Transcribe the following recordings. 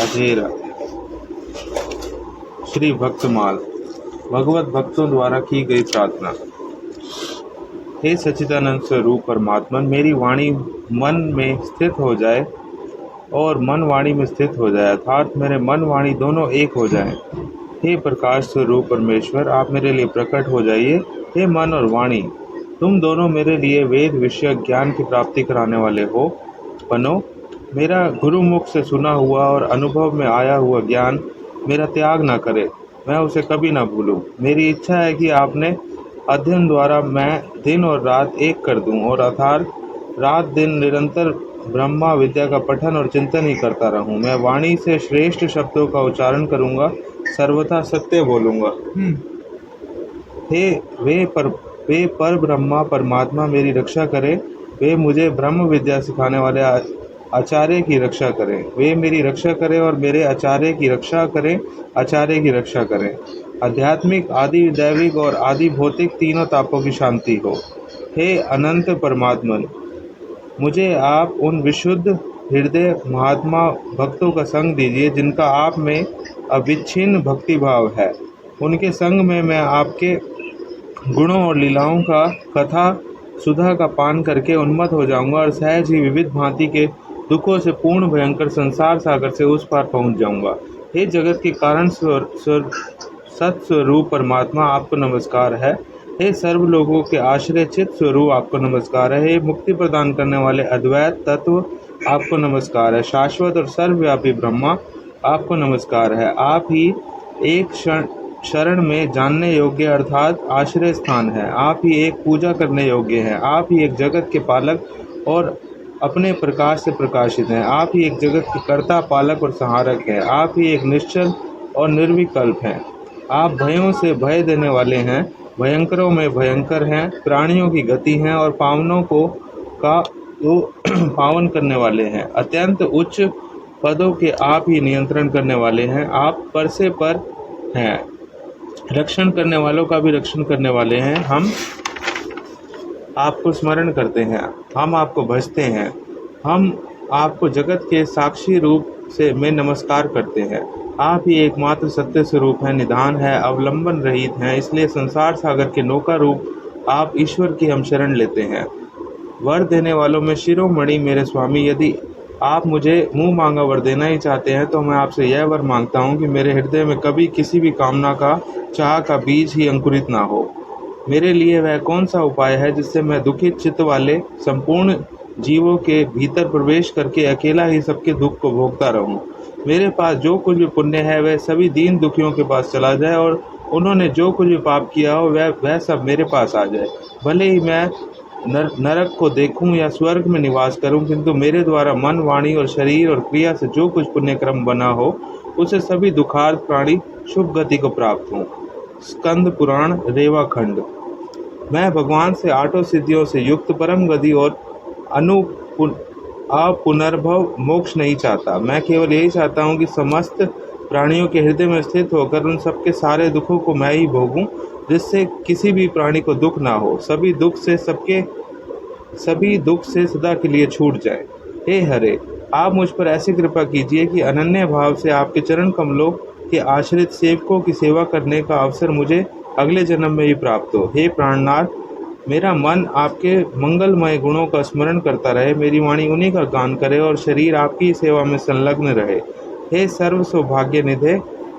राधे राधे। श्री भक्तमाल भगवत भक्तों द्वारा की गई प्रार्थना। हे सच्चिदानंद स्वरूप परमात्मन, मेरी वाणी मन में स्थित हो जाए और मन वाणी में स्थित हो जाए, अर्थात मेरे मन वाणी दोनों एक हो जाएं। हे प्रकाश स्वरूप परमेश्वर, आप मेरे लिए प्रकट हो जाइए। हे मन और वाणी, तुम दोनों मेरे लिए वेद विषय ज्ञान की प्राप्ति कराने वाले हो बनो। मेरा गुरुमुख से सुना हुआ और अनुभव में आया हुआ ज्ञान मेरा त्याग न करे, मैं उसे कभी न भूलूं। मेरी इच्छा है कि आपने अध्ययन द्वारा मैं दिन और रात एक कर दूं और अर्थात रात दिन निरंतर ब्रह्मा विद्या का पठन और चिंतन ही करता रहूं। मैं वाणी से श्रेष्ठ शब्दों का उच्चारण करूंगा, सर्वथा सत्य बोलूंगा। वे पर ब्रह्मा परमात्मा मेरी रक्षा करें। वे मुझे ब्रह्म विद्या सिखाने वाले आचार्य की रक्षा करें। वे मेरी रक्षा करें और मेरे आचार्य की रक्षा करें। आध्यात्मिक, आदि दैविक और आदि भौतिक तीनों तापों की शांति हो। हे अनंत परमात्मन, मुझे आप उन विशुद्ध हृदय महात्मा भक्तों का संग दीजिए जिनका आप में अविच्छिन्न भक्ति भाव है। उनके संग में मैं आपके गुणों और लीलाओं का कथा सुधा का पान करके उन्मत्त हो जाऊंगा और सहज ही विविध भांति के दुखों से पूर्ण भयंकर संसार सागर से उस पार पहुंच जाऊंगा। हे जगत के कारण सत्स्वरूप परमात्मा, आपको नमस्कार है। हे सर्व लोगों के आश्रय चित स्वरूप, आपको नमस्कार है। हे मुक्ति प्रदान करने वाले अद्वैत तत्व, आपको नमस्कार है। शाश्वत और सर्वव्यापी ब्रह्मा, आपको नमस्कार है। आप ही एक शरण में जानने योग्य अर्थात आश्रय स्थान है। आप ही एक पूजा करने योग्य हैं। आप ही एक जगत के पालक और अपने प्रकाश से प्रकाशित हैं। आप ही एक जगत के कर्ता, पालक और संहारक हैं। आप ही एक निश्चल और निर्विकल्प हैं। आप भयों से भय देने वाले हैं, भयंकरों में भयंकर हैं, प्राणियों की गति हैं और पावनों को पावन करने वाले हैं। अत्यंत उच्च पदों के आप ही नियंत्रण करने वाले हैं। आप पर से पर हैं, रक्षण करने वालों का भी रक्षण करने वाले हैं। हम आपको स्मरण करते हैं, हम आपको भजते हैं, हम आपको जगत के साक्षी रूप से में नमस्कार करते हैं। आप ही एकमात्र सत्य स्वरूप है, निधान है, अवलंबन रहित हैं, इसलिए संसार सागर के नौका रूप आप ईश्वर की हम शरण लेते हैं। वर देने वालों में शिरोमणि मेरे स्वामी, यदि आप मुझे मुंह मांगा वर देना ही चाहते हैं तो मैं आपसे यह वर मांगता हूँ कि मेरे हृदय में कभी किसी भी कामना का, चाह का बीज ही अंकुरित ना हो। मेरे लिए वह कौन सा उपाय है जिससे मैं दुखित चित्त वाले संपूर्ण जीवों के भीतर प्रवेश करके अकेला ही सबके दुख को भोगता रहूं। मेरे पास जो कुछ भी पुण्य है वह सभी दीन दुखियों के पास चला जाए और उन्होंने जो कुछ भी पाप किया हो वह सब मेरे पास आ जाए। भले ही मैं नरक को देखूं या स्वर्ग में निवास करूं, किंतु मेरे द्वारा मन, वाणी और शरीर और क्रिया से जो कुछ पुण्य क्रम बना हो उसे सभी दुखार्थ प्राणी शुभ गति को प्राप्त हों। स्कंद पुराण रेवा खंड। मैं भगवान से आठों सिद्धियों से युक्त परम गति और अपुनर्भव मोक्ष नहीं चाहता। मैं केवल यही चाहता हूँ कि समस्त प्राणियों के हृदय में स्थित होकर उन सबके सारे दुखों को मैं ही भोगूं, जिससे किसी भी प्राणी को दुख ना हो, सभी दुख से सदा के लिए छूट जाए। हे हरे, आप मुझ पर ऐसी कृपा कीजिए कि अनन्य भाव से आपके चरण कमलों के आश्रित सेवकों की सेवा करने का अवसर मुझे अगले जन्म में ही प्राप्त हो। हे प्राणनाथ, मेरा मन आपके मंगलमय गुणों का स्मरण करता रहे, मेरी वाणी उन्हीं का गान करे और शरीर आपकी सेवा में संलग्न रहे। हे सर्व सौभाग्य निधे,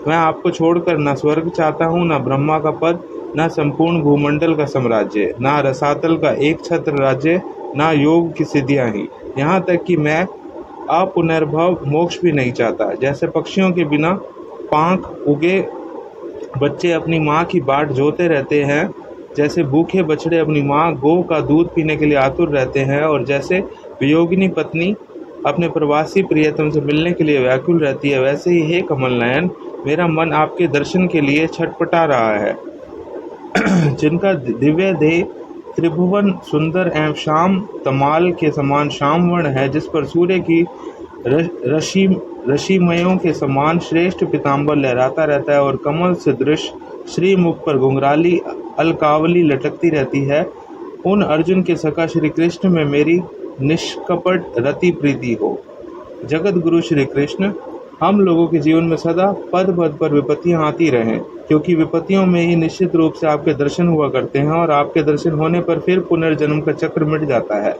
मैं आपको छोड़कर न स्वर्ग चाहता हूँ, न ब्रह्मा का पद, न संपूर्ण भूमंडल का साम्राज्य, न रसातल का एक छत्र राज्य, न योग की सिद्धियाँ ही, यहाँ तक कि मैं अपुनर्भव मोक्ष भी नहीं चाहता। जैसे पक्षियों के बिना पांख उगे बच्चे अपनी माँ की बाट जोते रहते हैं, जैसे भूखे बछड़े अपनी माँ गौ का दूध पीने के लिए आतुर रहते हैं, और जैसे वियोगिनी पत्नी अपने प्रवासी प्रियतम से मिलने के लिए व्याकुल रहती है, वैसे ही हे कमल नयन, मेरा मन आपके दर्शन के लिए छटपटा रहा है। जिनका दिव्य देह त्रिभुवन सुंदर एवं श्याम तमाल के समान श्यामवर्ण है, जिस पर सूर्य की रश्मियों के समान श्रेष्ठ पीताम्बर लहराता रहता है और कमल सदृश श्रीमुख पर घुंघराली अलकावली लटकती रहती है, उन अर्जुन के सखा श्री कृष्ण में मेरी निष्कपट रति प्रीति हो। जगत गुरु श्री कृष्ण, हम लोगों के जीवन में सदा पद पद पर विपत्तियां आती रहें, क्योंकि विपत्तियों में ही निश्चित रूप से आपके दर्शन हुआ करते हैं और आपके दर्शन होने पर फिर पुनर्जन्म का चक्र मिट जाता है।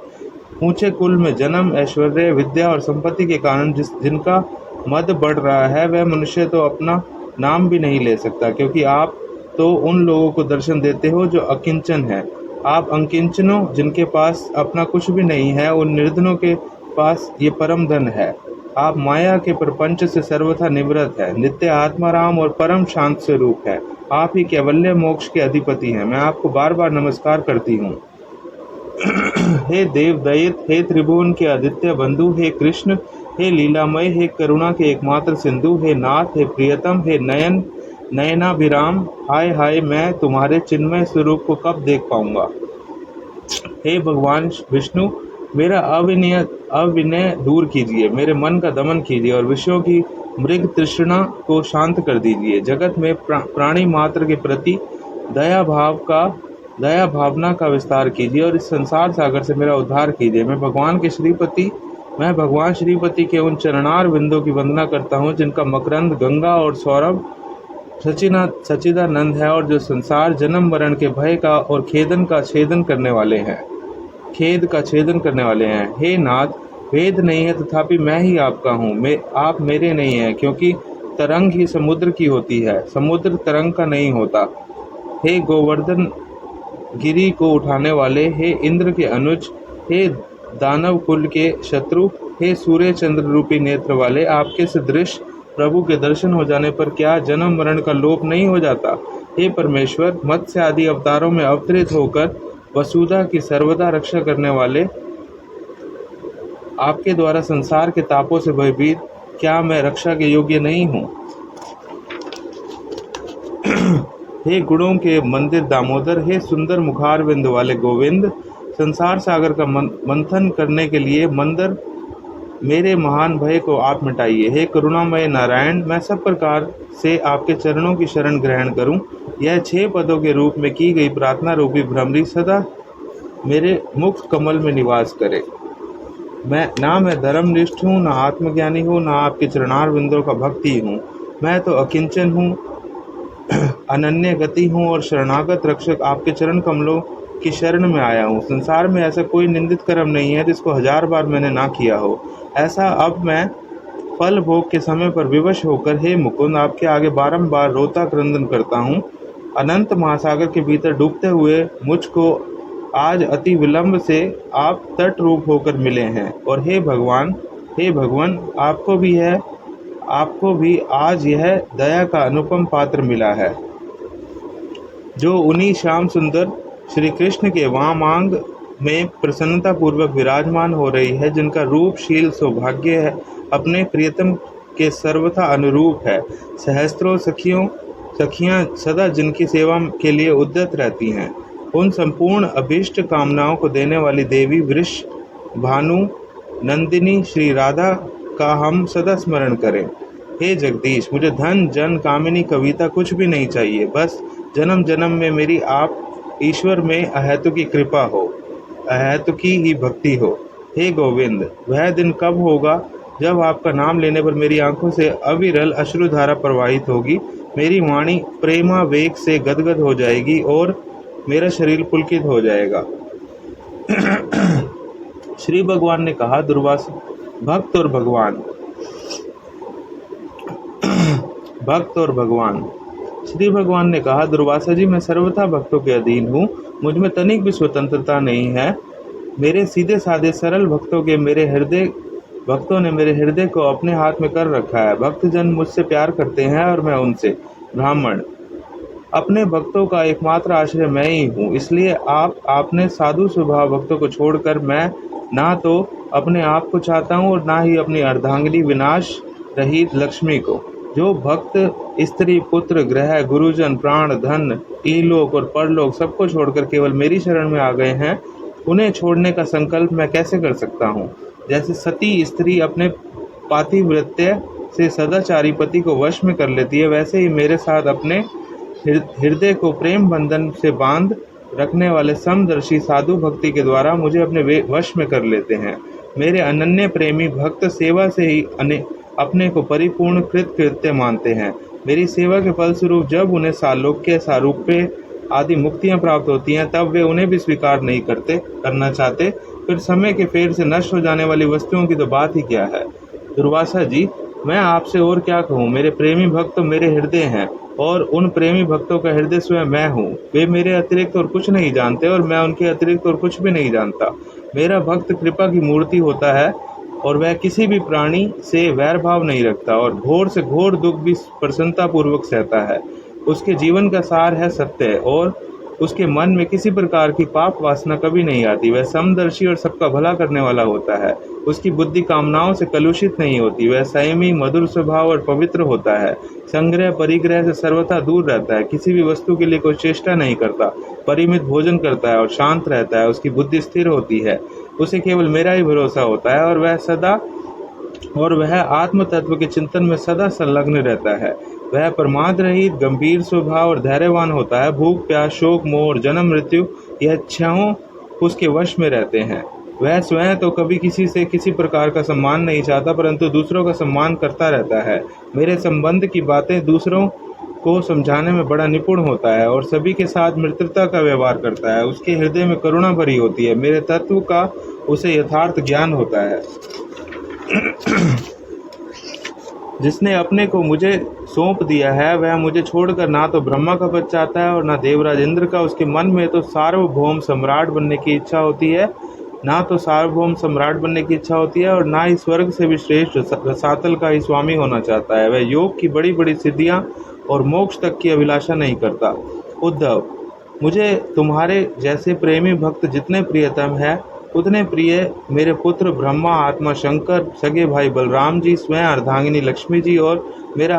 ऊंचे कुल में जन्म, ऐश्वर्य, विद्या और संपत्ति के कारण जिनका मद बढ़ रहा है, वह मनुष्य तो अपना नाम भी नहीं ले सकता, क्योंकि आप तो उन लोगों को दर्शन देते हो जो अकिंचन है। आप अकिंचनों, जिनके पास अपना कुछ भी नहीं है, उन निर्धनों के पास ये परम धन है। आप माया के प्रपंच से सर्वथा निवृत्त है, नित्य आत्माराम और परम शांत स्वरूप है। आप ही कैवल्य मोक्ष के अधिपति हैं। मैं आपको बार बार नमस्कार करती हूँ। हे देव दैत, हे त्रिभुवन के आदित्य बंधु, हे कृष्ण, हे लीलामय, हे करुणा के एकमात्र सिंधु, हे नाथ, हे प्रियतम, हे नयनाभिराम, हाय हाय, मैं तुम्हारे चिन्मय स्वरूप को कब देख पाऊंगा। हे भगवान विष्णु, मेरा अविनय दूर कीजिए, मेरे मन का दमन कीजिए और विषयों की मृग तृष्णा को शांत कर दीजिए। जगत में प्राणी मात्र के प्रति दया भावना का विस्तार कीजिए और इस संसार सागर से मेरा उद्धार कीजिए। मैं भगवान श्रीपति के उन चरणार बिंदों की वंदना करता हूँ, जिनका मकरंद गंगा और सौरभ सच्चिदानंद है और जो संसार जन्म मरण के भय का और खेद का छेदन करने वाले हैं। हे नाथ, वेद नहीं है तथापि मैं ही आपका हूँ, आप मेरे नहीं हैं, क्योंकि तरंग ही समुद्र की होती है, समुद्र तरंग का नहीं होता। हे गोवर्धन गिरी को उठाने वाले, हे इंद्र के अनुज, हे दानव कुल के शत्रु, हे सूर्य चंद्र रूपी नेत्र वाले, आपके सदृश प्रभु के दर्शन हो जाने पर क्या जन्म मरण का लोप नहीं हो जाता। हे परमेश्वर, मत्स्य आदि अवतारों में अवतरित होकर वसुधा की सर्वदा रक्षा करने वाले, आपके द्वारा संसार के तापों से भयभीत, क्या मैं रक्षा के योग्य नहीं हूँ। हे गुणों के मंदिर दामोदर, हे सुंदर मुखारविंद वाले गोविंद, संसार सागर का मंथन करने के लिए मंदर मेरे महान भय को आप मिटाइए। हे करुणामय नारायण, मैं सब प्रकार से आपके चरणों की शरण ग्रहण करूं। यह 6 पदों के रूप में की गई प्रार्थना रूपी भ्रमरी सदा मेरे मुख कमल में निवास करे। मैं धर्मनिष्ठ हूँ, ना आत्मज्ञानी हूँ, ना आपके चरणार बिंदों का भक्ति हूँ। मैं तो अकिंचन हूँ, अनन्य गति हूँ और शरणागत रक्षक आपके चरण कमलों की शरण में आया हूँ। संसार में ऐसा कोई निंदित कर्म नहीं है जिसको 1000 बार मैंने ना किया हो। ऐसा अब मैं फल भोग के समय पर विवश होकर हे मुकुंद आपके आगे बारंबार रोता क्रंदन करता हूँ। अनंत महासागर के भीतर डूबते हुए मुझको आज अति विलंब से आप तट रूप होकर मिले हैं। और हे भगवान, आपको भी आज यह दया का अनुपम पात्र मिला है, जो उन्हीं श्याम सुंदर श्री कृष्ण के वामांग में प्रसन्नता पूर्वक विराजमान हो रही है, जिनका रूप शील सौभाग्य है, अपने प्रियतम के सर्वथा अनुरूप है। सहस्त्रों सखियां सदा जिनकी सेवा के लिए उद्यत रहती हैं, उन संपूर्ण अभीष्ट कामनाओं को देने वाली देवी वृष भानु नंदिनी श्री राधा का हम सदा स्मरण करें। हे जगदीश, मुझे धन जन कामिनी कविता कुछ भी नहीं चाहिए, बस जन्म जन्म में मेरी आप ईश्वर में अहेतुकी कृपा हो, अहेतुकी ही भक्ति हो। हे गोविंद, वह दिन कब होगा जब आपका नाम लेने पर मेरी आंखों से अविरल अश्रुधारा प्रवाहित होगी, मेरी वाणी प्रेमावेग से गदगद हो जाएगी और मेरा शरीर पुलकित हो जाएगा। श्री भगवान ने कहा, भक्त और भगवान। श्री भगवान ने कहा, दुर्वासा जी, मैं सर्वथा भक्तों के अधीन हूँ, मुझ में तनिक भी स्वतंत्रता नहीं है। मेरे सीधे साधे सरल भक्तों ने मेरे हृदय को अपने हाथ में कर रखा है। भक्तजन मुझसे प्यार करते हैं और मैं उनसे। ब्राह्मण, अपने भक्तों का एकमात्र आश्रय मैं ही हूँ, इसलिए आपने साधु स्वभाव भक्तों को छोड़कर मैं ना तो अपने आप को चाहता हूँ और ना ही अपनी अर्धांगिनी विनाश रहित लक्ष्मी को। जो भक्त स्त्री पुत्र गृह गुरुजन प्राण धन इहलोक और परलोक सबको छोड़कर केवल मेरी शरण में आ गए हैं, उन्हें छोड़ने का संकल्प मैं कैसे कर सकता हूँ। जैसे सती स्त्री अपने पातिव्रत्य से सदाचारी पति को वश में कर लेती है, वैसे ही मेरे साथ अपने हृदय को प्रेम बंधन से बांध रखने वाले समदर्शी साधु भक्ति के द्वारा मुझे अपने वश में कर लेते हैं। मेरे अनन्य प्रेमी भक्त सेवा से ही अपने को परिपूर्ण कृत्य मानते हैं। मेरी सेवा के फलस्वरूप जब उन्हें सालोक्य, सारूप्य आदि मुक्तियां प्राप्त होती हैं, तब वे उन्हें भी स्वीकार नहीं करना चाहते। फिर समय के फेर से नष्ट हो जाने वाली वस्तुओं की तो बात ही क्या है। दुर्वासा जी, मैं आपसे और क्या कहूँ। मेरे प्रेमी भक्त तो मेरे हृदय हैं, और उन प्रेमी भक्तों का हृदय स्वयं मैं हूँ। वे मेरे अतिरिक्त और कुछ नहीं जानते, और मैं उनके अतिरिक्त और कुछ भी नहीं जानता। मेरा भक्त कृपा की मूर्ति होता है, और वह किसी भी प्राणी से वैर भाव नहीं रखता, और घोर से घोर दुख भी प्रसन्नता पूर्वक सहता है। उसके जीवन का सार है सत्य, और उसके मन में किसी प्रकार की पाप वासना कभी नहीं आती। वह समदर्शी और सबका भला करने वाला होता है। उसकी बुद्धि कामनाओं से कलुषित नहीं होती। वह संयमी, मधुर स्वभाव और पवित्र होता है। संग्रह परिग्रह से सर्वथा दूर रहता है। किसी भी वस्तु के लिए कोई चेष्टा नहीं करता। परिमित भोजन करता है और शांत रहता है। उसकी बुद्धि स्थिर होती है। उसे केवल मेरा ही भरोसा होता है, और वह आत्म तत्व के चिंतन में सदा संलग्न रहता है। वह प्रमाद रहित, गंभीर स्वभाव और धैर्यवान होता है। भूख, प्यास, शोक, मोह और जन्म मृत्यु यह इच्छाओं उसके वश में रहते हैं। वह स्वयं तो कभी किसी से किसी प्रकार का सम्मान नहीं चाहता, परंतु दूसरों का सम्मान करता रहता है। मेरे संबंध की बातें दूसरों को समझाने में बड़ा निपुण होता है, और सभी के साथ मित्रता का व्यवहार करता है। उसके हृदय में करुणा भरी होती है। मेरे तत्व का उसे यथार्थ ज्ञान होता है। जिसने अपने को मुझे सौंप दिया है, वह मुझे छोड़कर ना तो ब्रह्मा का पद चाहता है और ना देवराज इंद्र का। उसके मन में तो सार्वभौम सम्राट बनने की इच्छा होती है, और ना ही स्वर्ग से भी श्रेष्ठ रसातल का ही स्वामी होना चाहता है। वह योग की बड़ी बड़ी सिद्धियां और मोक्ष तक की अभिलाषा नहीं करता। उद्धव, मुझे तुम्हारे जैसे प्रेमी भक्त जितने प्रियतम है, उतने प्रिय मेरे पुत्र ब्रह्मा, आत्मा शंकर, सगे भाई बलराम जी, स्वयं अर्धांगिनी लक्ष्मी जी, और मेरा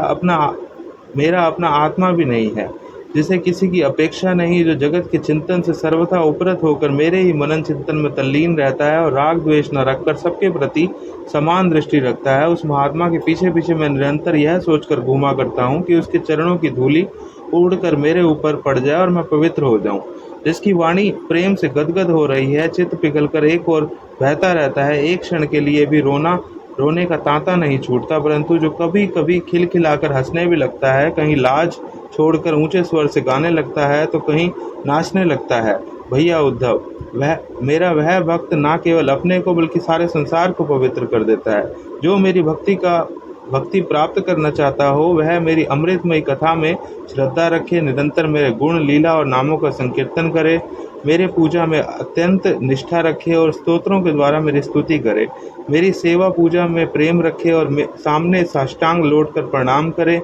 अपना आत्मा भी नहीं है, जिसे किसी की अपेक्षा नहीं, जो जगत के चिंतन से सर्वथा उपरत होकर मेरे ही मनन चिंतन में तल्लीन रहता है, और राग द्वेष न रखकर सबके प्रति समान दृष्टि रखता है। उस महात्मा के पीछे पीछे मैं निरंतर यह सोचकर घूमा करता हूँ कि उसके चरणों की धूलि उड़कर मेरे ऊपर पड़ जाए और मैं पवित्र हो जाऊं। जिसकी वाणी प्रेम से गदगद हो रही है, चित्त पिघलकर एक और बहता रहता है, एक क्षण के लिए भी रोने का तांता नहीं छूटता, परंतु जो कभी कभी खिलखिलाकर हंसने भी लगता है, कहीं लाज छोड़कर ऊंचे स्वर से गाने लगता है, तो कहीं नाचने लगता है। भैया उद्धव, वह भक्त ना केवल अपने को बल्कि सारे संसार को पवित्र कर देता है। जो मेरी भक्ति प्राप्त करना चाहता हो, वह मेरी अमृतमयी कथा में श्रद्धा रखे, निरंतर मेरे गुण, लीला और नामों का संकीर्तन करे, मेरे पूजा में अत्यंत निष्ठा रखे और स्तोत्रों के द्वारा मेरी स्तुति करे, मेरी सेवा पूजा में प्रेम रखे और सामने साष्टांग लौटकर प्रणाम करे,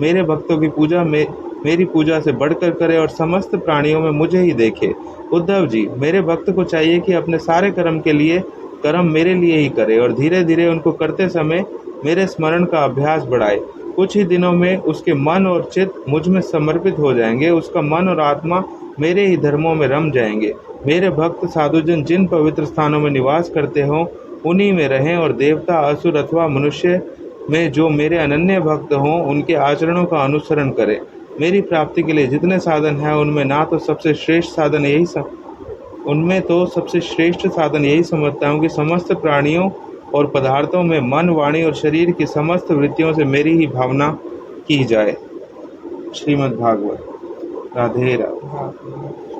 मेरे भक्तों की पूजा में मेरी पूजा से बढ़कर करे, और समस्त प्राणियों में मुझे ही देखे। उद्धव जी, मेरे भक्त को चाहिए कि अपने सारे कर्म मेरे लिए ही करे, और धीरे धीरे उनको करते समय मेरे स्मरण का अभ्यास बढ़ाए। कुछ ही दिनों में उसके मन और चित्त मुझ में समर्पित हो जाएंगे। उसका मन और आत्मा मेरे ही धर्मों में रम जाएंगे। मेरे भक्त साधुजन जिन पवित्र स्थानों में निवास करते हों, उन्हीं में रहें, और देवता, असुर अथवा मनुष्य में जो मेरे अनन्य भक्त हों, उनके आचरणों का अनुसरण करें। मेरी प्राप्ति के लिए जितने साधन हैं, उनमें तो सबसे श्रेष्ठ साधन यही समझता हूँ कि समस्त प्राणियों और पदार्थों में मन, वाणी और शरीर की समस्त वृत्तियों से मेरी ही भावना की जाए। श्रीमद् भागवत। राधे राधे।